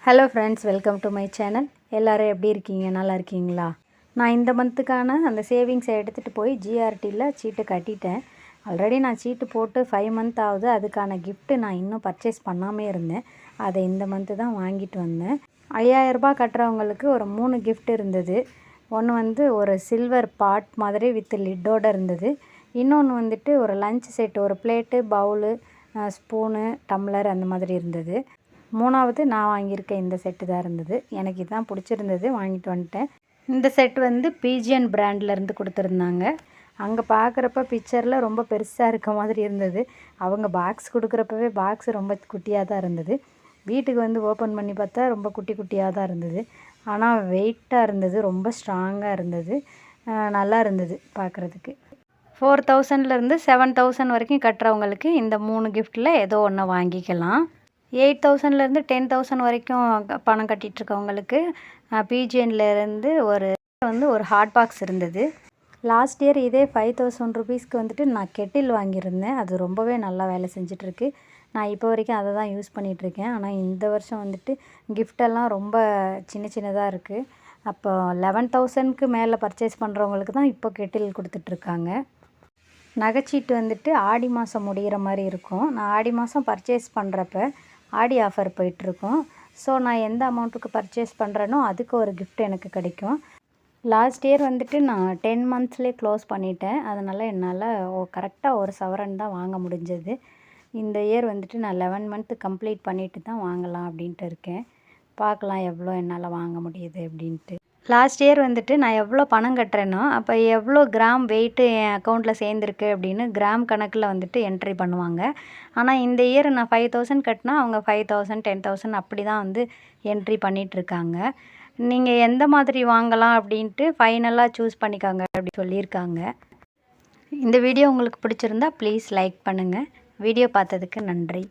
Hello friends, welcome to my channel. எல்லோரும் எப்படி இருக்கீங்க? நல்லா இருக்கீங்களா? நான் இந்த மந்த்துக்கான அந்த சேவிங்ஸை எடுத்துகிட்டு போய் ஜிஆர்டியில் சீட்டு கட்டிட்டேன். ஆல்ரெடி நான் சீட்டு போட்டு 5 மந்த் ஆகுது. அதுக்கான கிஃப்ட்டு நான் இன்னும் பர்ச்சேஸ் பண்ணாமே இருந்தேன். அதை இந்த மந்த்து தான் வாங்கிட்டு வந்தேன். 5000 ரூபாய் கட்டுறவங்களுக்கு ஒரு 3 கிஃப்ட் இருந்தது. ஒன்று வந்து ஒரு சில்வர் பாட் மாதிரி வித் லிட்டோடு இருந்தது. இன்னொன்று வந்துட்டு ஒரு லஞ்ச் செட், ஒரு பிளேட்டு, பவுலு, ஸ்பூனு, டம்ளர் அந்த மாதிரி இருந்தது. 3வது நான் வாங்கியிருக்க இந்த செட்டு தான் இருந்தது. எனக்கு இதுதான் பிடிச்சிருந்தது, வாங்கிட்டு வந்துட்டேன். இந்த செட் வந்து பிஜிஎன் பிராண்ட்லேருந்து கொடுத்துருந்தாங்க. அங்கே பார்க்குறப்ப பிக்சரில் ரொம்ப பெருசாக இருக்க மாதிரி இருந்தது. அவங்க பாக்ஸ் கொடுக்குறப்பவே பாக்ஸ் ரொம்ப குட்டியாக தான் இருந்தது. வீட்டுக்கு வந்து ஓப்பன் பண்ணி பார்த்தா ரொம்ப குட்டி குட்டியாக தான் இருந்தது. ஆனால் வெயிட்டாக இருந்தது, ரொம்ப ஸ்ட்ராங்காக இருந்தது, நல்லா இருந்தது பார்க்குறதுக்கு. 4000லேருந்து 7000 வரைக்கும் கட்டுறவங்களுக்கு இந்த 3 கிஃப்ட்டில் ஏதோ ஒன்று வாங்கிக்கலாம். 8000லேருந்து 10,000 வரைக்கும் பணம் கட்டிகிட்ருக்கவங்களுக்கு பிஜிஎன்லேருந்து ஒரு ஹாட் பாக்ஸ் இருந்தது. லாஸ்ட் இயர் இதே 5000 ருபீஸ்க்கு வந்துட்டு நான் கெட்டில் வாங்கியிருந்தேன். அது ரொம்பவே நல்லா வேலை செஞ்சிட்ருக்கு. நான் இப்போ வரைக்கும் அதை தான் யூஸ் பண்ணிகிட்ருக்கேன். ஆனால் இந்த வருஷம் வந்துட்டு கிஃப்டெல்லாம் ரொம்ப சின்ன சின்னதாக இருக்குது. அப்போ 11,000க்கு மேலே பர்ச்சேஸ் பண்ணுறவங்களுக்கு தான் இப்போ கெட்டில் கொடுத்துட்ருக்காங்க. நகைச்சீட்டு வந்துட்டு ஆடி மாதம் முடிகிற மாதிரி இருக்கும். நான் ஆடி மாதம் பர்ச்சேஸ் பண்ணுறப்ப ஆடி ஆஃபர் போயிட்டுருக்கும். ஸோ நான் எந்த அமௌண்ட்டுக்கு பர்ச்சேஸ் பண்ணுறேனோ அதுக்கு ஒரு கிஃப்ட் எனக்கு கிடைக்கும். லாஸ்ட் இயர் வந்துட்டு நான் 10 மந்த்ஸ்லேயே க்ளோஸ் பண்ணிட்டேன். அதனால் என்னால் கரெக்டாக ஒரு சவரன் தான் வாங்க முடிஞ்சது. இந்த இயர் வந்துட்டு நான் 11 மந்த்து கம்ப்ளீட் பண்ணிவிட்டு தான் வாங்கலாம் அப்படின்ட்டு இருக்கேன். பார்க்கலாம் எவ்வளோ என்னால் வாங்க முடியுது அப்படின்ட்டு. லாஸ்ட் இயர் வந்துட்டு நான் எவ்வளோ பணம் கட்டுறேனோ அப்போ எவ்வளோ கிராம் வெயிட்டு என் அக்கௌண்ட்டில் சேர்ந்துருக்கு அப்படின்னு கிராம் கணக்கில் வந்துட்டு என்ட்ரி பண்ணுவாங்க. ஆனால் இந்த இயர் நான் 5000 கட்டினா அவங்க 5000, 10,000 அப்படி தான் வந்து என்ட்ரி பண்ணிகிட்ருக்காங்க. நீங்கள் எந்த மாதிரி வாங்கலாம் அப்படின்ட்டு ஃபைனலாக சூஸ் பண்ணிக்காங்க அப்படி சொல்லியிருக்காங்க. இந்த வீடியோ உங்களுக்கு பிடிச்சிருந்தா ப்ளீஸ் லைக் பண்ணுங்கள். வீடியோ பார்த்ததுக்கு நன்றி.